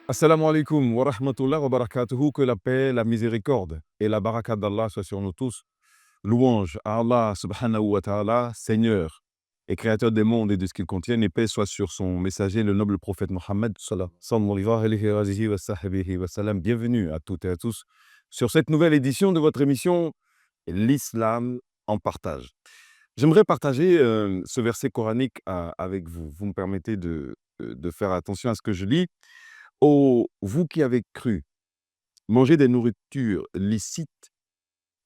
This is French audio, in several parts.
Assalamu alaikum wa rahmatullah wa barakatuhu. Que la paix, la miséricorde et la baraka d'Allah soient sur nous tous. Louange à Allah subhanahu wa ta'ala, Seigneur et Créateur des mondes et de ce qu'ils contiennent, et paix soit sur son messager, le noble prophète Mohammed sallallahu alayhi wa sahbihi wa sallam. Bienvenue à toutes et à tous sur cette nouvelle édition de votre émission L'Islam en partage. J'aimerais partager ce verset coranique avec vous. Vous me permettez de faire attention à ce que je lis. Ô vous qui avez cru, mangez des nourritures licites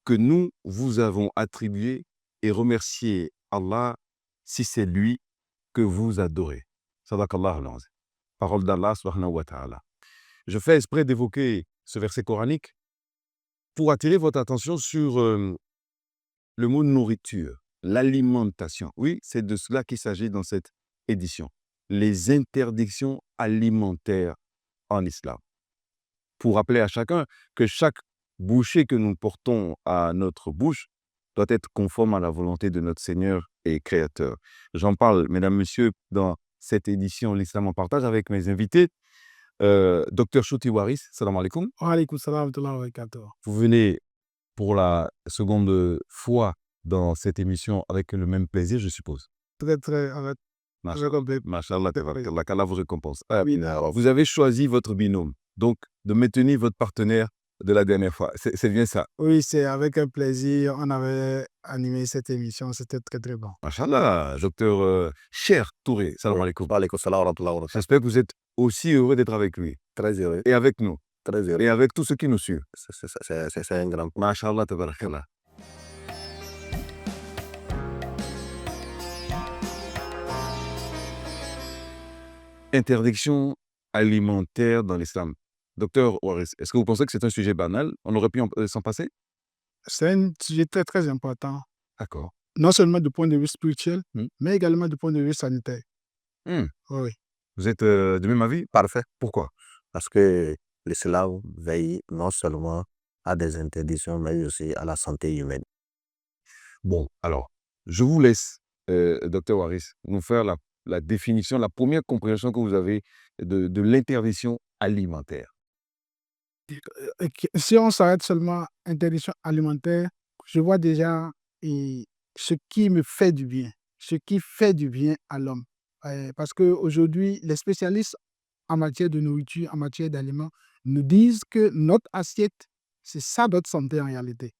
que nous vous avons attribuées et remerciez Allah si c'est lui que vous adorez. Sadaqallah al-azim. Parole d'Allah subhanahu wa ta'ala. Je fais exprès d'évoquer ce verset coranique pour attirer votre attention sur le mot nourriture, l'alimentation. Oui, c'est de cela qu'il s'agit dans cette édition. Les interdictions alimentaires en islam. Pour rappeler à chacun que chaque bouchée que nous portons à notre bouche doit être conforme à la volonté de notre Seigneur et Créateur. J'en parle, mesdames, messieurs, dans cette édition L'Islam en partage avec mes invités. Dr Chouti Waris, salam alaikum. Wa alaykoum salam wa rahmatullahi wa barakatuh. Vous venez pour la seconde fois dans cette émission avec le même plaisir, je suppose. Très, complet. Mashallah, tabarakallah, qu'Allah vous récompense. Oui. Vous avez choisi votre binôme, donc de maintenir votre partenaire de la dernière fois. C'est bien ça. Oui, c'est avec un plaisir. On avait animé cette émission. C'était très bon. Mashallah, docteur Cher Touré, salam alaikum. Wa alaykoum salam wa rahmatullahi wa barakatuh. J'espère que vous êtes aussi heureux d'être avec lui Très heureux, et avec nous très heureux. et avec tous ceux qui nous suivent. C'est un grand Mashallah, tabarakallah. Interdiction alimentaire dans l'islam. Docteur Waris, est-ce que vous pensez que c'est un sujet banal? On aurait pu s'en passer? C'est un sujet très important. D'accord. Non seulement du point de vue spirituel, Hmm. mais également du point de vue sanitaire. Hmm. Oui. Vous êtes de même avis? parfait. Pourquoi? Parce que l'islam veille non seulement à des interdictions, mais aussi à la santé humaine. Bon, alors, je vous laisse, docteur Waris, nous faire la définition, la première compréhension que vous avez de l'interdiction alimentaire. Si on s'arrête seulement à interdiction alimentaire, je vois déjà ce qui me fait du bien, ce qui fait du bien à l'homme. Parce qu'aujourd'hui, les spécialistes en matière de nourriture, en matière d'aliments, nous disent que notre assiette, c'est ça notre santé en réalité.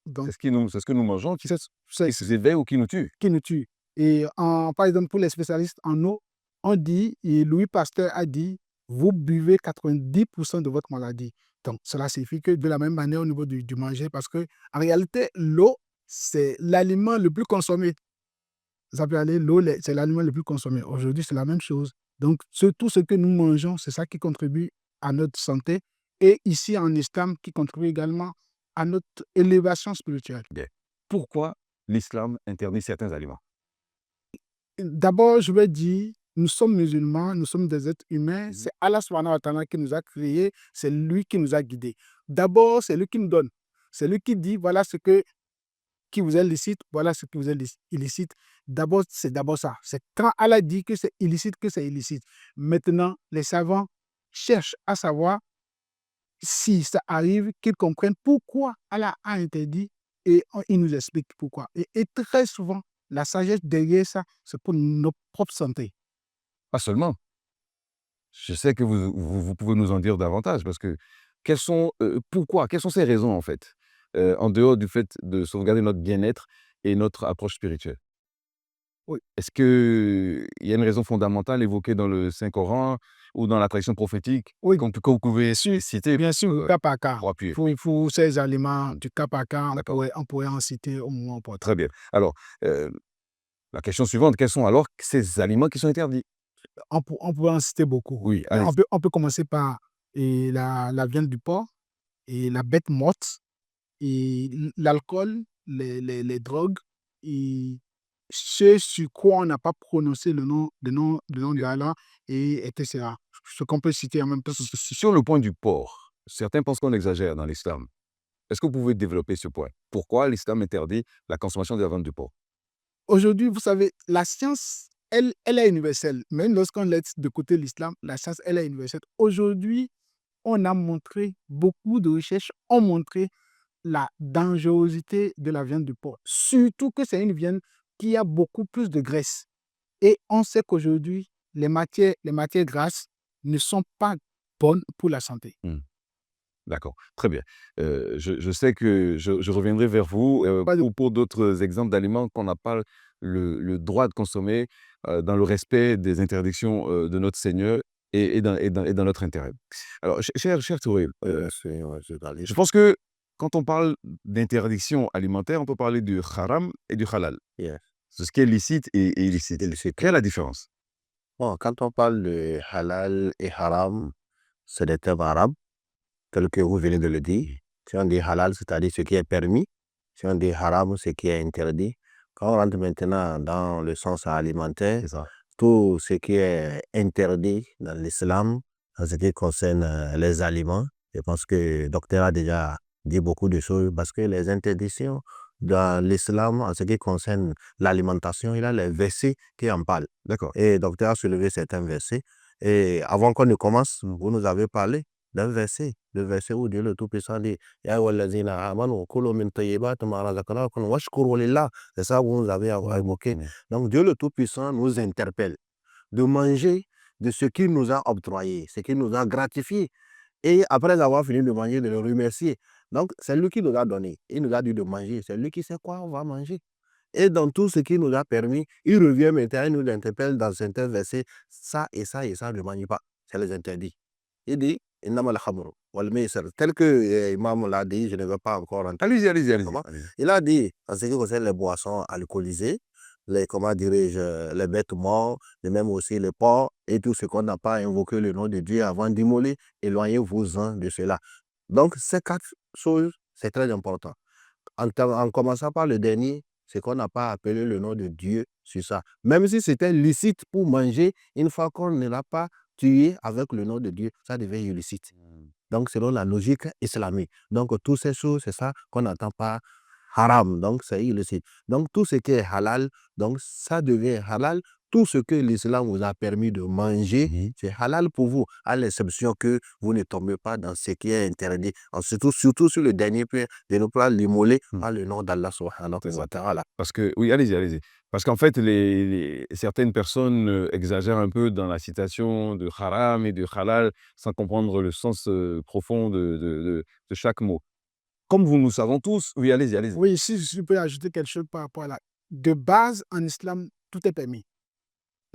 Donc, C'est ce que nous mangeons qui c'est se éveille ou qui nous tue. qui nous tue. Et par exemple, pour les spécialistes en eau, on dit, et Louis Pasteur a dit, vous buvez 90% de votre maladie. Donc, cela signifie que de la même manière au niveau du manger, parce que en réalité, l'eau, c'est l'aliment le plus consommé. Vous avez allé, l'eau, c'est l'aliment le plus consommé. Aujourd'hui, c'est la même chose. Donc, tout ce que nous mangeons, c'est ça qui contribue à notre santé. Et ici, en islam, qui contribue également à notre élévation spirituelle. Pourquoi l'islam interdit certains aliments? D'abord, je vais dire, nous sommes musulmans, nous sommes des êtres humains. C'est Allah subhanahu wa ta'ala qui nous a créés, c'est lui qui nous a guidés. D'abord, c'est lui qui nous donne. C'est lui qui dit, voilà ce qui vous est licite, voilà ce qui vous est illicite. D'abord, c'est d'abord ça. C'est quand Allah dit que c'est illicite, que c'est illicite. Maintenant, les savants cherchent à savoir si ça arrive, qu'ils comprennent pourquoi Allah a interdit et il nous explique pourquoi. Et très souvent, la sagesse derrière ça, c'est pour notre propre santé. Pas seulement. Je sais que vous pouvez nous en dire davantage parce que pourquoi? Quelles sont ces raisons en fait? En dehors du fait de sauvegarder notre bien-être et notre approche spirituelle. Oui. Est-ce qu'il y a une raison fondamentale évoquée dans le Saint-Coran ou dans la tradition prophétique Oui. que vous pouvez citer? Bien sûr, cas par cas. Pour appuyer. Il faut ces aliments du cas par cas, D'accord. on pourrait en citer au moment opportun. Très bien. Alors, la question suivante, quels sont alors ces aliments qui sont interdits? On pourrait en citer beaucoup. Oui, Mais allez. on peut commencer par la viande du porc, et la bête morte, et l'alcool, les drogues, et ce sur quoi on n'a pas prononcé le nom de Allah, et etc. Ce qu'on peut citer en même temps. Sur le point du porc, certains pensent qu'on exagère dans l'islam. Est-ce que vous pouvez développer ce point? Pourquoi l'islam interdit la consommation de la viande de porc? Aujourd'hui, vous savez, la science elle est universelle. Même lorsqu'on laisse de côté l'islam, la science, elle est universelle. Aujourd'hui, on a montré, beaucoup de recherches ont montré la dangerosité de la viande de porc. Surtout que c'est une viande qui a beaucoup plus de graisse. Et on sait qu'aujourd'hui, les matières grasses ne sont pas bonnes pour la santé. D'accord, très bien. Je sais que je reviendrai vers vous Pas de- pour d'autres exemples d'aliments qu'on n'a pas le droit de consommer dans le respect des interdictions de notre Seigneur et dans notre intérêt. Alors, cher Touré, je pense que quand on parle d'interdiction alimentaire, on peut parler du haram et du halal. Yes. C'est ce qui est licite et illicite. Illicite. Quelle est la différence? Bon, quand on parle de halal et haram, c'est des termes arabes, tels que vous venez de le dire. Si on dit halal, c'est-à-dire ce qui est permis. Si on dit haram, ce qui est interdit. Quand on rentre maintenant dans le sens alimentaire, C'est ça. tout ce qui est interdit dans l'islam, en ce qui concerne les aliments, je pense que le docteur a déjà dit beaucoup de choses parce que les interdictions dans l'islam, en ce qui concerne l'alimentation, il a les versets qui en parlent. D'accord. Et le docteur a soulevé certains versets. Et avant qu'on ne commence, vous nous avez parlé d'un verset, le verset où Dieu le Tout-Puissant dit Ya ayyuhallazina amanu kulu min tayyibati ma razaqnakum washkuru lillah. C'est ça que vous nous avez évoqué. Donc Dieu le Tout-Puissant nous interpelle de manger de ce qu'il nous a octroyé, ce qu'il nous a gratifié. Et après avoir fini de manger, de le remercier. Donc c'est lui qui nous a donné. Il nous a dit de manger. C'est lui qui sait quoi on va manger. Et dans tout ce qu'il nous a permis, il revient maintenant, il nous interpelle dans certains versets, ça et ça et ça ne mangez pas. C'est les interdits. Il dit, innamal khamru wal maisir. Tel que Imam l'a dit, je ne vais pas encore entrer. Allez-y. Comment? Il a dit, en ce qui concerne les boissons alcoolisées, les, comment dirais-je, les bêtes mortes, et même aussi les porcs, et tout ce qu'on n'a pas invoqué le nom de Dieu avant d'immoler, éloignez-vous-en de cela. Donc, ces 4 choses, c'est très important. En commençant par le dernier, c'est qu'on n'a pas appelé le nom de Dieu sur ça. Même si c'était licite pour manger, une fois qu'on ne l'a pas tué avec le nom de Dieu, ça devient illicite. Donc, selon la logique islamique. Donc, toutes ces choses, c'est ça qu'on n'entend pas haram. Donc, c'est illicite. Donc, tout ce qui est halal, donc ça devient halal. Tout ce que l'islam vous a permis de manger, c'est halal pour vous, à l'exception que vous ne tombez pas dans ce qui est interdit. Surtout sur le dernier point, de ne pas l'immoler par le nom d'Allah subhanahu wa ta'ala. Parce que, oui, allez-y. Parce qu'en fait, certaines personnes exagèrent un peu dans la citation de haram et de halal sans comprendre le sens profond de chaque mot. Comme nous savons tous, oui, allez-y. Oui, si je peux ajouter quelque chose par rapport à la... De base, en islam, tout est permis.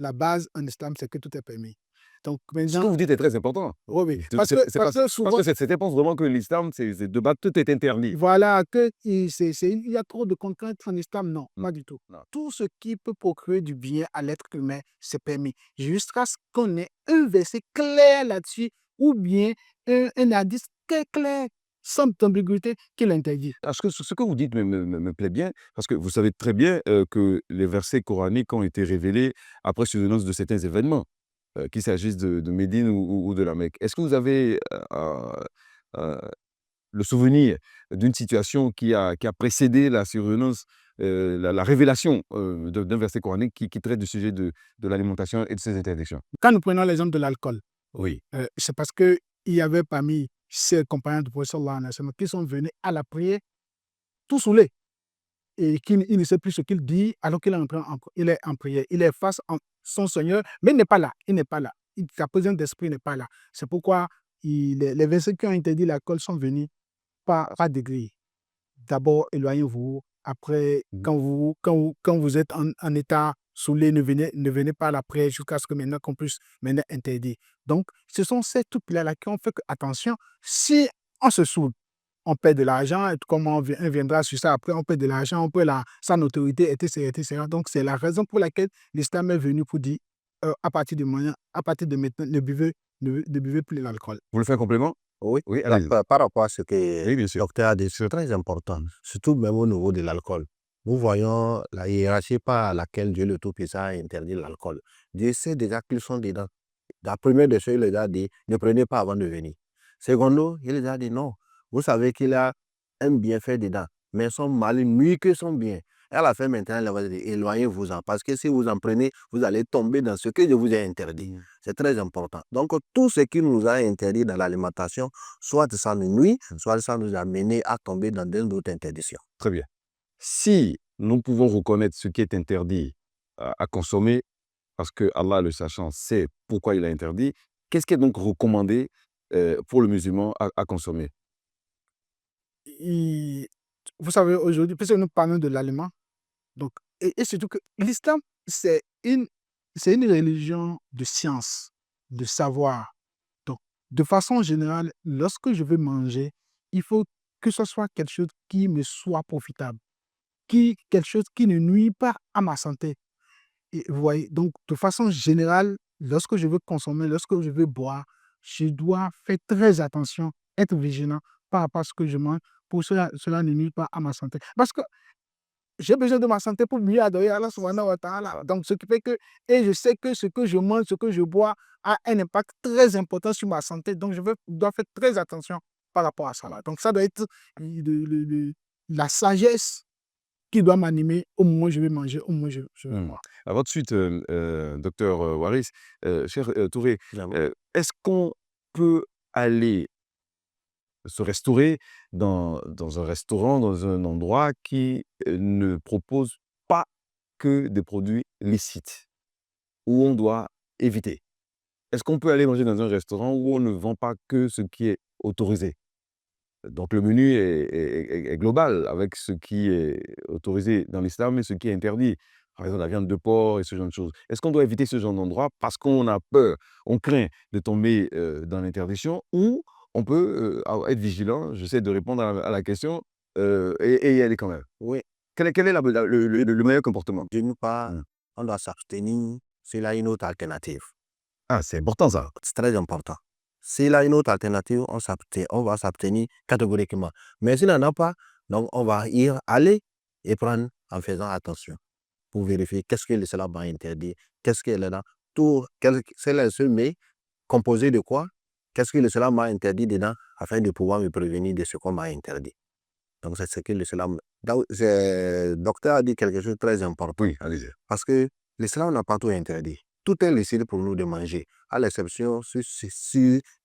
La base en islam, c'est que tout est permis. Donc Ce que maintenant, vous dites est très important. oui. Parce que souvent, que cette pense vraiment que l'islam, c'est de base, tout est interdit. voilà, il y a trop de contraintes en islam. Non, pas du tout. Non. Tout ce qui peut procurer du bien à l'être humain, c'est permis. Jusqu'à ce qu'on ait un verset clair là-dessus ou bien un hadith clair, sans ambiguïté, qui l'interdit. Parce que ce que vous dites me plaît bien, parce que vous savez très bien que les versets coraniques ont été révélés après survenance de certains événements, qu'il s'agisse de Médine ou de la Mecque. Est-ce que vous avez le souvenir d'une situation qui a précédé la survenance, la révélation d'un verset coranique qui traite du sujet de l'alimentation et de ses interdictions? Quand nous prenons l'exemple de l'alcool, Oui. c'est parce qu'il y avait parmi ses compagnons du prophète sallallahu alayhi wa sallam qui sont venus à la prière tout saoulés et il ne sait plus ce qu'il dit alors qu'il est en prière. Il est face à son Seigneur, mais il n'est pas là. Sa présence d'esprit n'est pas là. C'est pourquoi les versets qui ont interdit l'alcool sont venus par degrés. D'abord, éloignez-vous. Après, quand vous êtes en état saoulé, ne venez pas à la prière jusqu'à ce que maintenant qu'on puisse maintenant interdire. Donc, ce sont ces trucs-là qui ont fait que, attention, si on se saoule, on perd de l'argent, et comme on viendra sur ça après, on perd de l'argent, on perd sa notoriété, etc. Donc, c'est la raison pour laquelle l'islam est venu pour dire, à partir de maintenant, ne buvez plus l'alcool. Vous le faites un complément? Oui, Oui, allez-y. par rapport à ce que Oui, bien le sûr. docteur a dit, c'est très important, surtout même au niveau de l'alcool. Nous voyons la hiérarchie par laquelle Dieu le Tout-Puissant a interdit l'alcool. Dieu sait déjà qu'ils sont dedans. La première des choses, il les a dit, ne prenez pas avant de venir. Secondo, il les a dit non. Vous savez qu'il a un bienfait dedans, mais son mal nuit que son bien. Et à la fin, maintenant, il va dire, éloignez-vous-en. Parce que si vous en prenez, vous allez tomber dans ce que je vous ai interdit. C'est très important. Donc, tout ce qui nous a interdit dans l'alimentation, soit ça nous nuit, soit ça nous a mené à tomber dans d'autres interdictions. Très bien. Si nous pouvons reconnaître ce qui est interdit à consommer, parce que Allah, le sachant, sait pourquoi il a interdit, qu'est-ce qui est donc recommandé pour le musulman à consommer? Vous savez, aujourd'hui, puisque nous parlons de l'aliment, donc, et surtout que l'islam, c'est une religion de science, de savoir. Donc, de façon générale, lorsque je veux manger, il faut que ce soit quelque chose qui me soit profitable, quelque chose qui ne nuit pas à ma santé. Et vous voyez, donc, de façon générale, lorsque je veux consommer, lorsque je veux boire, je dois faire très attention, être vigilant par rapport à ce que je mange, pour que cela ne nuit pas à ma santé. Parce que j'ai besoin de ma santé pour mieux adorer Allah subhanahu wa ta'ala. Donc, ce qui fait que, et je sais que ce que je mange, ce que je bois a un impact très important sur ma santé. Donc, dois faire très attention par rapport à ça. Donc, ça doit être la sagesse qui doit m'animer au moment où je vais manger, au moment où je vais boire. Avant de suite, docteur Waris, cher Touré, J'avoue. est-ce qu'on peut aller se restaurer dans un restaurant, dans un endroit qui ne propose pas que des produits licites, où on doit éviter? Est-ce qu'on peut aller manger dans un restaurant où on ne vend pas que ce qui est autorisé? Donc le menu est global avec ce qui est autorisé dans l'islam et ce qui est interdit. Par exemple, la viande de porc et ce genre de choses. Est-ce qu'on doit éviter ce genre d'endroit parce qu'on a peur, on craint de tomber dans l'interdiction, ou on peut être vigilant, j'essaie de répondre à la question, et y aller quand même? Oui, Quel est le meilleur comportement? d'une part, Mmh. on doit s'abstenir s'il a une autre alternative. Ah, c'est important ça. C'est très important. S'il a une autre alternative, on va s'abstenir catégoriquement. Mais s'il n'en a pas, donc on va aller et prendre en faisant attention pour vérifier qu'est-ce que l'islam a interdit, qu'est-ce qu'il est là, c'est le seul mais composé de quoi, qu'est-ce que l'islam m'a interdit dedans, afin de pouvoir me prévenir de ce qu'on m'a interdit. Donc c'est ce que l'islam... Le docteur a dit quelque chose de très important. Oui, allez-y. Parce que l'islam n'a pas tout interdit. Tout est licite pour nous de manger, à l'exception sur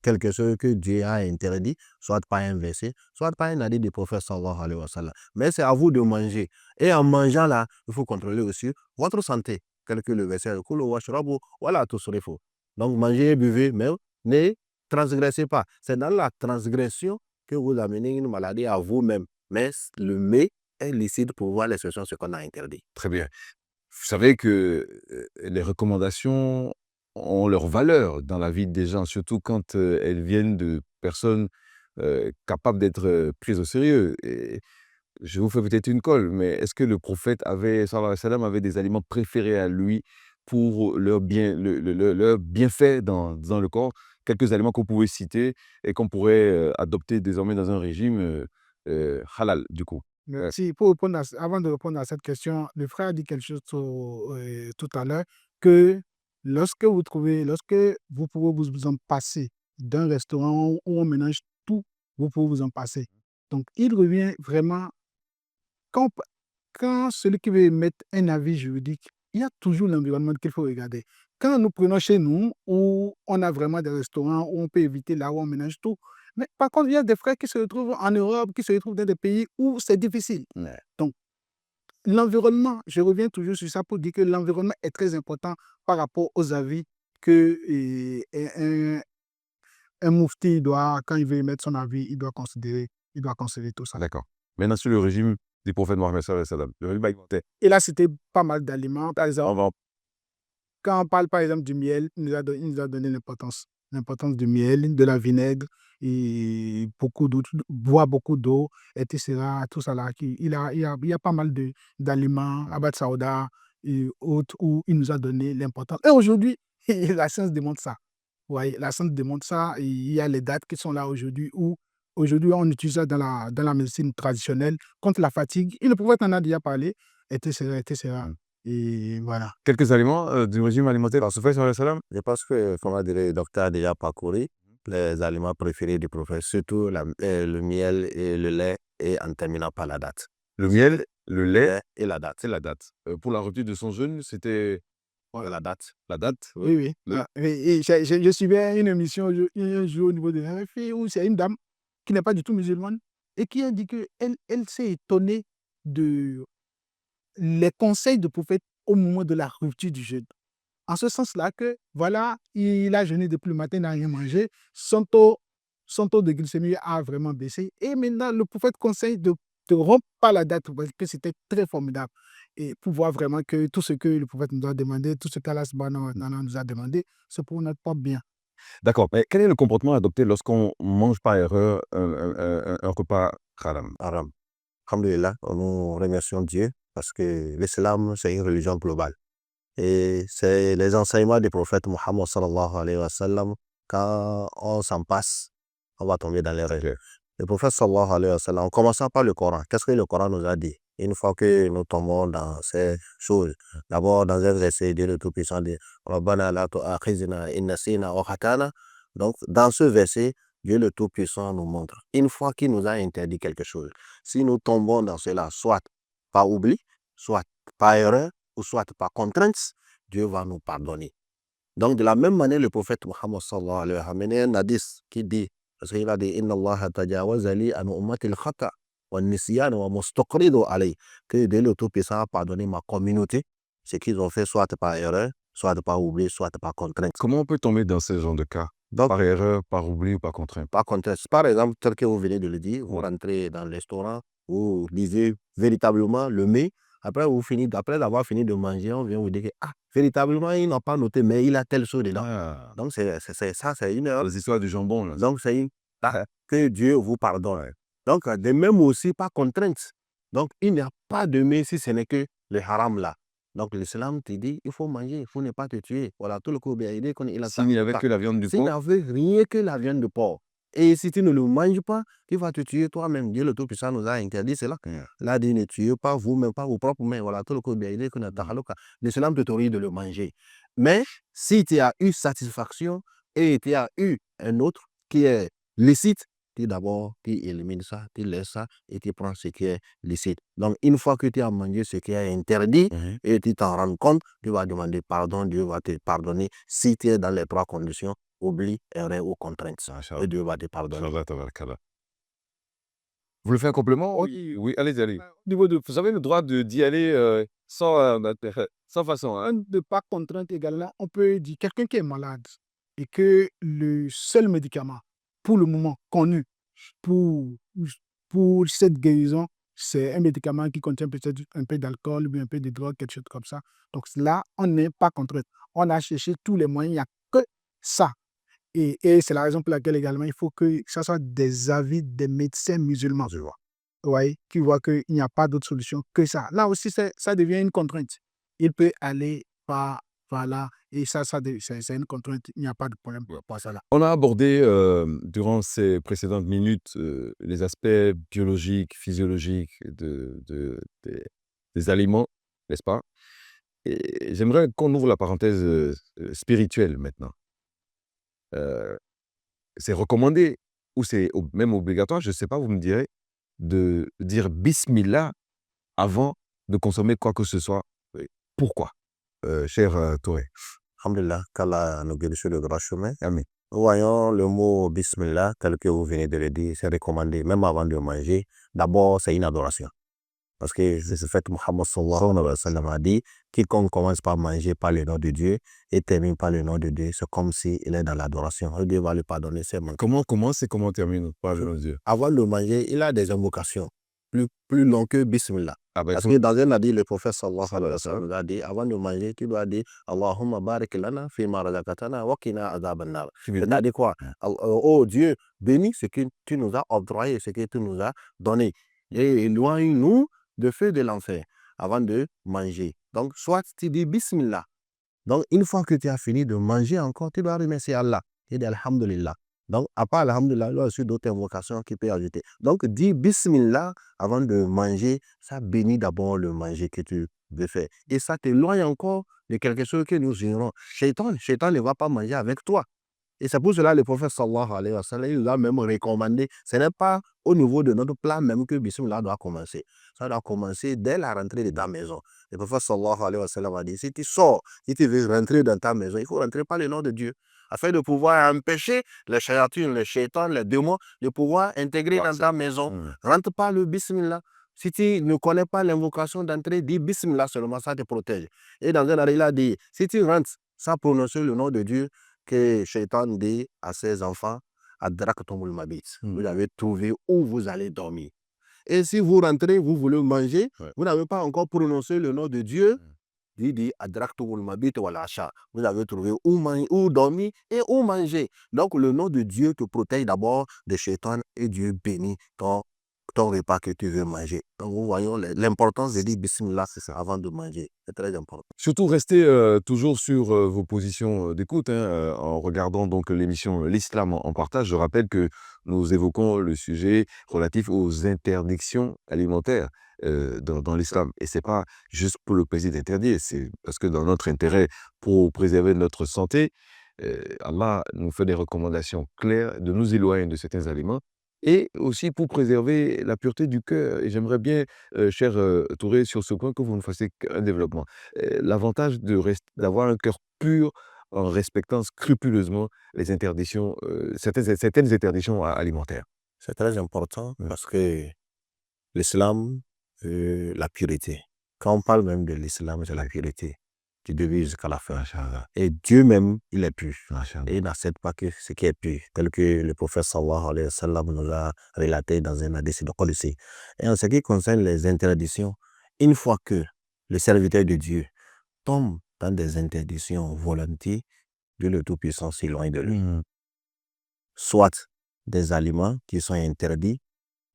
quelque chose que Dieu a interdit, soit par un verset, soit par un hadith du prophète sallallahu alayhi wa sallam. Mais c'est à vous de manger. Et en mangeant là, il faut contrôler aussi votre santé, tel que le verset « Kulu washrabu wala tusrifu ». Donc mangez et buvez, mais ne transgressez pas. C'est dans la transgression que vous amenez une maladie à vous-même. Mais le mais est licite pour voir l'exception de ce qu'on a interdit. Très bien. Vous savez que les recommandations ont leur valeur dans la vie des gens, surtout quand elles viennent de personnes capables d'être prises au sérieux. Et je vous fais peut-être une colle, mais est-ce que le prophète sallallahu alayhi wa sallam, avait des aliments préférés à lui pour leur bienfait dans le corps? Quelques aliments qu'on pouvait citer et qu'on pourrait adopter désormais dans un régime halal, du coup. Merci. Pour répondre avant de répondre à cette question, le frère a dit quelque chose tout à l'heure, que lorsque vous pouvez vous en passer d'un restaurant où on mélange tout, vous pouvez vous en passer. Donc, il revient vraiment, quand, quand celui qui veut émettre un avis juridique, il y a toujours l'environnement qu'il faut regarder. Quand nous prenons chez nous, où on a vraiment des restaurants où on peut éviter là où on mélange tout, mais par contre, il y a des frères qui se retrouvent en Europe, qui se retrouvent dans des pays où c'est difficile. Ouais. Donc, l'environnement, je reviens toujours sur ça pour dire que l'environnement est très important par rapport aux avis que un moufti doit, quand il veut émettre son avis, il doit considérer tout ça. D'accord. Maintenant, sur le régime du prophète Mohammed sallallahu alayhi wa sallam, le régime alimentaire, Et là, c'était pas mal d'aliments. Par exemple, on va quand on parle par exemple du miel, il nous a donné l'importance du miel, de la vinaigre, et boire beaucoup d'eau, etc. Tout ça là. Il y a pas mal d'aliments, Abad Saouda et autres, où il nous a donné l'importance. Et aujourd'hui, la science démontre ça. Ouais, la science démontre ça. Et il y a les dates qui sont là aujourd'hui, où aujourd'hui on utilise ça dans la médecine traditionnelle contre la fatigue. Et le prophète en a déjà parlé, etc. etc. Et voilà. quelques aliments du régime alimentaire par prophète sallallahu alayhi wa sallam. Je pense que, comment dire, le docteur a déjà parcouru les aliments préférés du prophète, surtout le miel et le lait, et en terminant par la date. Le miel Le lait et la date. et la date. Pour la rupture de son jeûne, c'était La date. la date. Oui, oui. Le- Ah, et je suivais une émission un jour au niveau de la RFI où c'est une dame qui n'est pas du tout musulmane et qui a dit qu'elle s'est étonnée de les conseils du prophète au moment de la rupture du jeûne. En ce sens-là que, voilà, il a jeûné depuis le matin, il n'a rien mangé, son taux de glycémie a vraiment baissé. Et maintenant, le prophète conseille de rompre pas la date parce que c'était très formidable. Et pour voir vraiment que tout ce que le prophète nous a demandé, tout ce qu'Allah subhanahu wa ta'ala nous a demandé, c'est pour notre propre bien. D'accord, mais quel est le comportement adopté lorsqu'on mange par erreur un repas haram? Haram. Alhamdulillah, nous remercions Dieu parce que l'islam, c'est une religion globale. Et c'est les enseignements du prophète Muhammad sallallahu alayhi wa sallam. Quand on s'en passe, on va tomber dans l'erreur. Ok. Le prophète sallallahu alayhi wa sallam, en commençant par le Coran, qu'est-ce que le Coran nous a dit? Une fois que nous tombons dans ces choses, d'abord dans un verset, Dieu le Tout-Puissant dit Rabbana la tu'akhizna in nasina wa khata'na. Donc, dans ce verset, Dieu le Tout-Puissant nous montre, une fois qu'il nous a interdit quelque chose, si nous tombons dans cela, soit par oubli, soit par erreur, ou soit par contrainte, Dieu va nous pardonner. Donc, de la même manière, le prophète Muhammad sallallahu alayhi wa sallam a amené un hadith qui dit, parce qu'il a dit, Inna Allah tajawaza li an ummati al-khata wa nisyan wa mustaqridu alayh, que Dieu le Tout-Puissant a pardonné ma communauté, ce qu'ils ont fait soit par erreur, soit par oubli, soit par contrainte. Comment on peut tomber dans ce genre de cas? Donc, Par erreur, par oubli ou par contrainte? par contrainte, par exemple, tel que vous venez de le dire, vous Ouais. rentrez dans le restaurant, vous lisez véritablement le mets, après avoir fini de manger, on vient vous dire que, véritablement, il n'a pas noté, mais il a telle chose dedans. Ah, Donc, ça, c'est une erreur. les histoires du jambon, là. Donc, c'est une que Dieu vous pardonne. Donc, de même aussi par contrainte. Donc, il n'y a pas de mais si ce n'est que le haram là. Donc, l'islam te dit, il faut manger, il faut ne pas te tuer. Voilà, tout le coup, bien aidé qu'on il a S'il n'y avait que la viande du S'il n'y porc, avait rien que la viande de porc. Et si tu ne le manges pas, tu vas te tuer toi-même. Dieu le Tout-Puissant nous a interdit cela. Là, dit ne tuez pas vous-même, pas vos propres mains. Voilà, tout le coup, bien aidé qu'on a l'islam te t'autorise de le manger. Mais si tu as eu satisfaction et tu as eu un autre qui est licite, tu d'abord, tu élimines ça, tu laisses ça et tu prends ce qui est licite. Donc, une fois que tu as mangé ce qui est interdit et tu t'en rends compte, tu vas demander pardon, Dieu va te pardonner si tu es dans les trois conditions, oubli, erreur ou contrainte. Et Dieu va te pardonner. Inch'Allah, tabarakallah. Vous voulez faire un complément? Oui. Oui, allez-y, allez. Au niveau de Vous avez le droit d'y aller sans façon. Hein? de par contrainte également, on peut dire quelqu'un qui est malade et que le seul médicament pour le moment connu pour, pour cette guérison, c'est un médicament qui contient peut-être un peu d'alcool ou bien un peu de drogue, quelque chose comme ça. Donc là, on n'est pas contrainte. On a cherché tous les moyens, il n'y a que ça. Et c'est la raison pour laquelle également il faut que ça soit des avis des médecins musulmans. Ouais, qui voient qu'il n'y a pas d'autre solution que ça. Là aussi, ça devient une contrainte. Il peut aller par là, et c'est une contrainte, il n'y a pas de problème pour ça là. On a abordé durant ces précédentes minutes les aspects biologiques, physiologiques des aliments, n'est-ce pas? Et j'aimerais qu'on ouvre la parenthèse spirituelle maintenant. C'est recommandé ou c'est même obligatoire, je ne sais pas, vous me direz, de dire Bismillah avant de consommer quoi que ce soit. Pourquoi, cher Touré? Alhamdulillah, qu'Allah nous guide sur le droit chemin. Amen. Nous voyons le mot Bismillah, tel que vous venez de le dire, c'est recommandé, même avant de manger. D'abord, c'est une adoration. Parce que c'est ce fait, Muhammad sallallahu alayhi wa sallam a dit, quiconque commence par manger par le nom de Dieu et termine par le nom de Dieu, c'est comme s'il est dans l'adoration. Dieu va lui pardonner ses manques. Comment commence et comment termine par le nom de Dieu? Avant de manger, il a des invocations plus longues que Bismillah. Ah ben, Parce que dans un hadith, le prophète sallallahu alayhi wa sallam a dit, avant de manger, tu dois dire Allahumma barik lana fi ma razaqtana wa qina adhaban nar. C'est-à-dire quoi? Oh Dieu, bénis ce que tu nous as octroyé, ce que tu nous as donné. Et éloigne-nous de feu de l'enfer avant de manger. Donc, soit tu dis Bismillah. Donc, une fois que tu as fini de manger encore, tu dois remercier Allah. Tu dis Alhamdulillah. Donc, à part Alhamdulillah, il y a aussi d'autres invocations qui peuvent ajouter. Donc, dis Bismillah avant de manger. Ça bénit d'abord le manger que tu veux faire. Et ça t'éloigne encore de quelque chose que nous ignorons. Shaitan ne va pas manger avec toi. Et c'est pour cela que le prophète sallallahu alayhi wa sallam, il nous a même recommandé, ce n'est pas au niveau de notre plat même que Bismillah doit commencer. Ça doit commencer dès la rentrée de ta maison. Le prophète sallallahu alayhi wa sallam a dit, si tu sors, si tu veux rentrer dans ta maison, il faut rentrer par le nom de Dieu, afin de pouvoir empêcher les shayatines, les shaitans, les démons, de pouvoir intégrer dans ta maison. Rentre par le Bismillah. Si tu ne connais pas l'invocation d'entrée, dis Bismillah seulement, ça te protège. Et dans un arrêt, il a dit, si tu rentres sans prononcer le nom de Dieu, que Shaitan dit à ses enfants, Adraktumul Mabit. Vous avez trouvé où vous allez dormir. Et si vous rentrez, vous voulez manger, vous n'avez pas encore prononcé le nom de Dieu, dit Adraktumul Mabit wal Asha. Vous avez trouvé où dormir et où manger. Donc le nom de Dieu te protège d'abord de Shaitan et Dieu bénit ton repas que tu veux manger. Donc, nous voyons l'importance de dire Bismillah avant de manger. C'est très important. Surtout, restez toujours sur vos positions d'écoute en regardant donc l'émission L'Islam en partage. Je rappelle que nous évoquons le sujet relatif aux interdictions alimentaires dans l'islam. Et ce n'est pas juste pour le plaisir d'interdire, c'est parce que dans notre intérêt, pour préserver notre santé, Allah nous fait des recommandations claires de nous éloigner de certains aliments et aussi pour préserver la pureté du cœur. Et j'aimerais bien, cher Touré, sur ce point, que vous nous fassiez un développement. L'avantage d'avoir un cœur pur en respectant scrupuleusement les interdictions, certaines interdictions alimentaires. C'est très important parce que l'islam, la pureté. Quand on parle même de l'islam, c'est la pureté. Tu devais jusqu'à la fin. Et Dieu même, il est pur. Et il n'accepte pas que ce qui est pur, tel que le prophète sallallahu alayhi wa sallam nous a relaté dans un hadith de Qudsi. Et en ce qui concerne les interdictions, une fois que le serviteur de Dieu tombe dans des interdictions volontaires, Dieu le Tout-Puissant s'éloigne de lui. Soit des aliments qui sont interdits,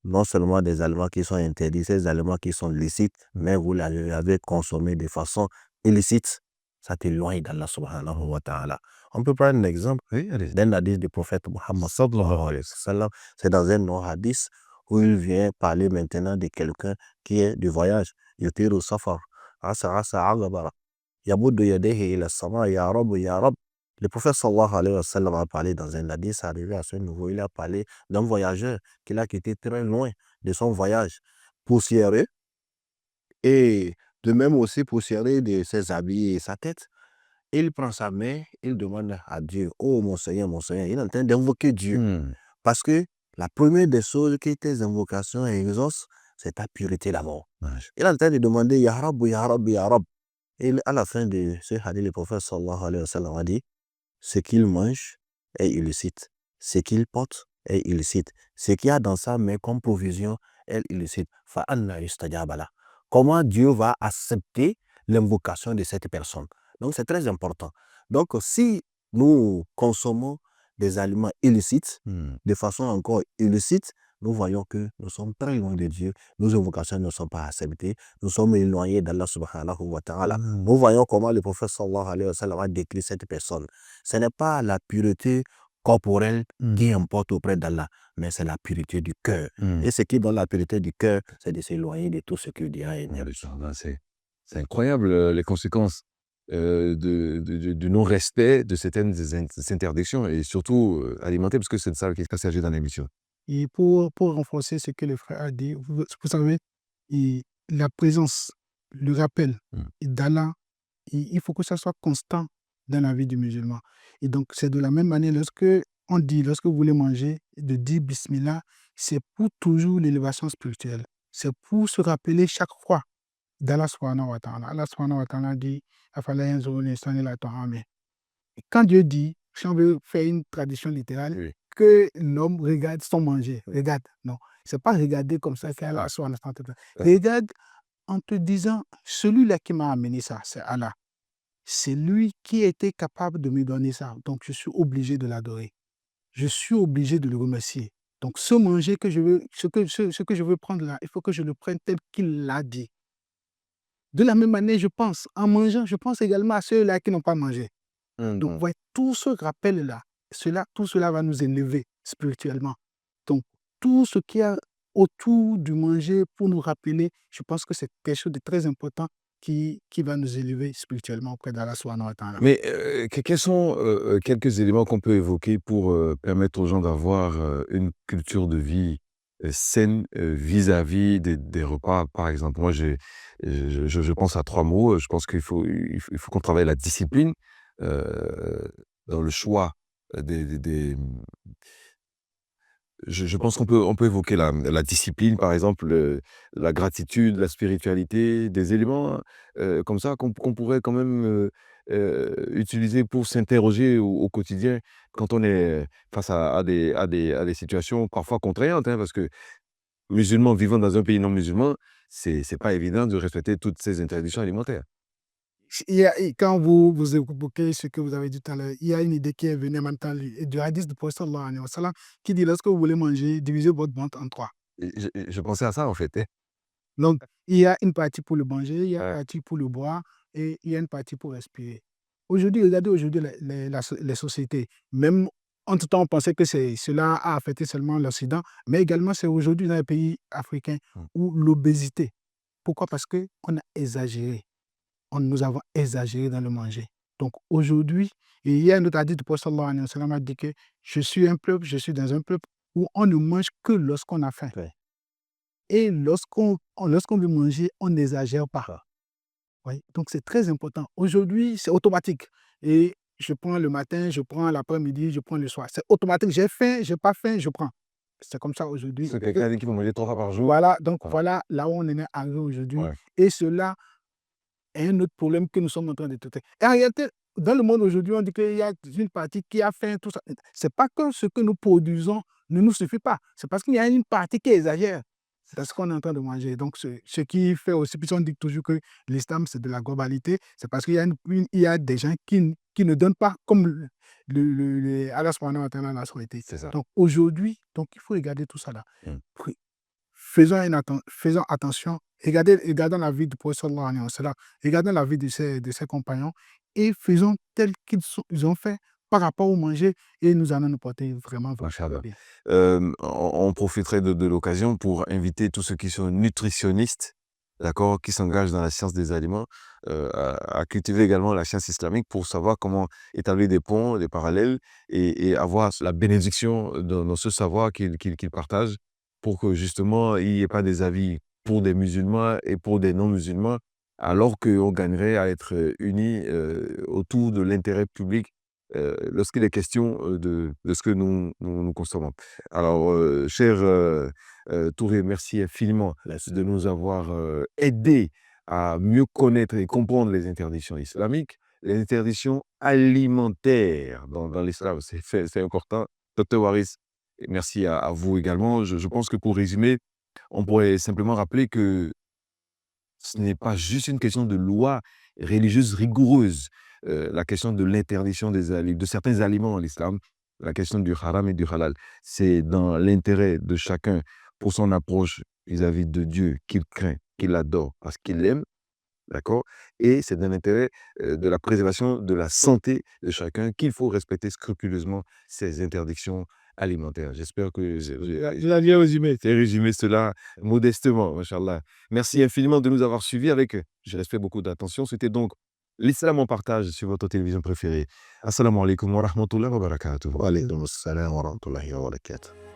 non seulement des aliments qui sont interdits, ces aliments qui sont licites, mais vous les avez consommés de façon illicite, ça t'éloigne d'Allah subhanahu wa ta'ala. On peut prendre un exemple d'un hadith du prophète Muhammad sallallahu alayhi wa sallam. C'est dans un non hadith où il vient parler maintenant de quelqu'un qui est du voyage. Yutiru safar, asa asa agabara, yabuddu yadehi ila sama, ya rab, ya rab. Le prophète sallallahu alayhi wa sallam a parlé dans un hadith, arrivé à ce niveau, il a parlé d'un voyageur qu'il a quitté très loin de son voyage, poussiéreux, et de même aussi poussiéreux de ses habits et sa tête. Il prend sa main, il demande à Dieu, oh mon Seigneur, il est en train d'invoquer Dieu. Parce que la première des choses que tes invocations exaucent, c'est ta pureté d'abord. Il est en train de demander, Ya Rab, Ya Rab, Ya Rab. Et à la fin de ce hadith, le prophète sallallahu alayhi wa sallam a dit, ce qu'il mange est illicite, ce qu'il porte est illicite, ce qu'il y a dans sa main comme provision est illicite. Fa'anna yustajaba lah. Comment Dieu va accepter l'invocation de cette personne? Donc c'est très important. Donc si nous consommons des aliments illicites, de façon encore illicite, nous voyons que nous sommes très loin de Dieu, nos invocations ne sont pas acceptées, nous sommes éloignés d'Allah subhanahu wa ta'ala. Nous voyons comment le prophète sallallahu alayhi wa sallam a décrit cette personne. Ce n'est pas la pureté corporelle qui importe auprès d'Allah, mais c'est la pureté du cœur. Et ce qui donne la pureté du cœur, c'est de s'éloigner de tout ce que Dieu a énervé. C'est incroyable les conséquences du non-respect de certaines interdictions et surtout alimentaires, parce que c'est de ça qu'il s'agit dans l'émission. Et pour renforcer ce que le frère a dit, vous savez, la présence, le rappel d'Allah, il faut que ça soit constant dans la vie du musulman. Et donc, c'est de la même manière, lorsque vous voulez manger, de dire Bismillah, c'est pour toujours l'élévation spirituelle. C'est pour se rappeler chaque fois d'Allah subhanahu wa ta'ala. Allah subhanahu wa ta'ala dit, quand Dieu dit, si on veut faire une tradition littérale, que l'homme regarde son manger, regarde, non, c'est pas regarder comme ça, qu'Allah subhanahu wa ta'ala. Regarde en te disant, celui-là qui m'a amené ça, c'est Allah. C'est lui qui était capable de me donner ça. Donc, je suis obligé de l'adorer. Je suis obligé de le remercier. Donc, ce manger que je veux, ce que je veux prendre là, il faut que je le prenne tel qu'il l'a dit. De la même manière, je pense, en mangeant, je pense également à ceux-là qui n'ont pas mangé. Donc, ouais, tout ce rappel-là, tout cela va nous élever spirituellement. Donc, tout ce qu'il y a autour du manger pour nous rappeler, je pense que c'est quelque chose de très important qui va nous élever spirituellement auprès d'Allah subhanahu wa ta'ala. Mais quels sont quelques éléments qu'on peut évoquer pour permettre aux gens d'avoir une culture de vie saine vis-à-vis des repas, par exemple? Moi, je pense à 3 mots. Je pense qu'il faut qu'on travaille la discipline dans le choix des je pense qu'on peut évoquer la discipline, par exemple, la gratitude, la spiritualité, des éléments, comme ça qu'on pourrait quand même, utiliser pour s'interroger au quotidien quand on est face à des situations parfois contraignantes, hein, parce que musulmans vivant dans un pays non musulman, c'est pas évident de respecter toutes ces interdictions alimentaires. Quand vous évoquez ce que vous avez dit tout à l'heure, il y a une idée qui est venue en même temps du hadith du prophète sallallahu alayhi wa sallam, qui dit lorsque vous voulez manger, divisez votre ventre en 3. Je pensais à ça, en fait, hein. Donc, il y a une partie pour le manger, il y a une Ouais. partie pour le boire et il y a une partie pour respirer. Aujourd'hui, regardez aujourd'hui les sociétés. Même entre temps, on pensait que cela a affecté seulement l'Occident, mais également c'est aujourd'hui dans les pays africains Mmh. où l'obésité. Pourquoi? Parce qu'on a exagéré. Nous avons exagéré dans le manger. Donc aujourd'hui, il y a un autre hadith du prophète sallallahu alayhi wa sallam a dit que je suis dans un peuple où on ne mange que lorsqu'on a faim. Ouais. Et lorsqu'on veut manger, on n'exagère pas. Ah. Oui, donc c'est très important. Aujourd'hui, c'est automatique. Et je prends le matin, je prends l'après-midi, je prends le soir. C'est automatique. J'ai faim, j'ai pas faim, je prends. C'est comme ça aujourd'hui. Parce que quelqu'un a dit qu'il faut manger 3 fois par jour. Voilà, donc Ah. voilà là où on en est arrivé aujourd'hui. Ouais. Et cela est un autre problème que nous sommes en train de traiter. Et en réalité, dans le monde aujourd'hui, on dit qu'il y a une partie qui a faim, tout ça. C'est pas que ce que nous produisons ne nous suffit pas. C'est parce qu'il y a une partie qui exagère. C'est ce qu'on est en train de manger. Donc, ce qui fait aussi, puis on dit toujours que l'islam, c'est de la globalité, c'est parce qu'il y a, il y a des gens qui ne donnent pas comme Allah subhanahu wa ta'ala l'a souhaité. C'est ça. Donc, aujourd'hui, donc, il faut regarder tout ça là. Mmh. Faisons attention, regardons la vie du prophète sallallahu alayhi wa sallam, regardons la vie de ses compagnons et faisons tel ils ont fait par rapport au manger et nous allons nous porter vraiment Machallah. bien. On profiterait de l'occasion pour inviter tous ceux qui sont nutritionnistes, d'accord, qui s'engagent dans la science des aliments, à cultiver également la science islamique pour savoir comment établir des ponts, des parallèles et avoir la bénédiction dans ce savoir qu'ils partagent pour que justement il n'y ait pas des avis pour des musulmans et pour des non-musulmans, alors qu'on gagnerait à être unis autour de l'intérêt public lorsqu'il est question de ce que nous consommons. Alors, cher Touré, merci infiniment de nous avoir aidés à mieux connaître et comprendre les interdictions islamiques, les interdictions alimentaires dans l'islam. C'est important. Docteur Waris, merci à vous également. Je pense que pour résumer, on pourrait simplement rappeler que ce n'est pas juste une question de loi religieuse rigoureuse. La question de l'interdiction de certains aliments en islam, la question du haram et du halal, c'est dans l'intérêt de chacun pour son approche vis-à-vis de Dieu qu'il craint, qu'il adore, parce qu'il l'aime, d'accord? Et c'est dans l'intérêt de la préservation de la santé de chacun qu'il faut respecter scrupuleusement ces interdictions alimentaires. J'espère que j'ai bien résumé. J'ai résumé cela modestement, machallah. Merci infiniment de nous avoir suivis avec, je respecte beaucoup d'attention. C'était donc l'islam en partage sur votre télévision préférée. Assalamu alaikum wa rahmatullahi wa barakatuh. Wa alaykum assalam wa rahmatullahi wa barakatuh.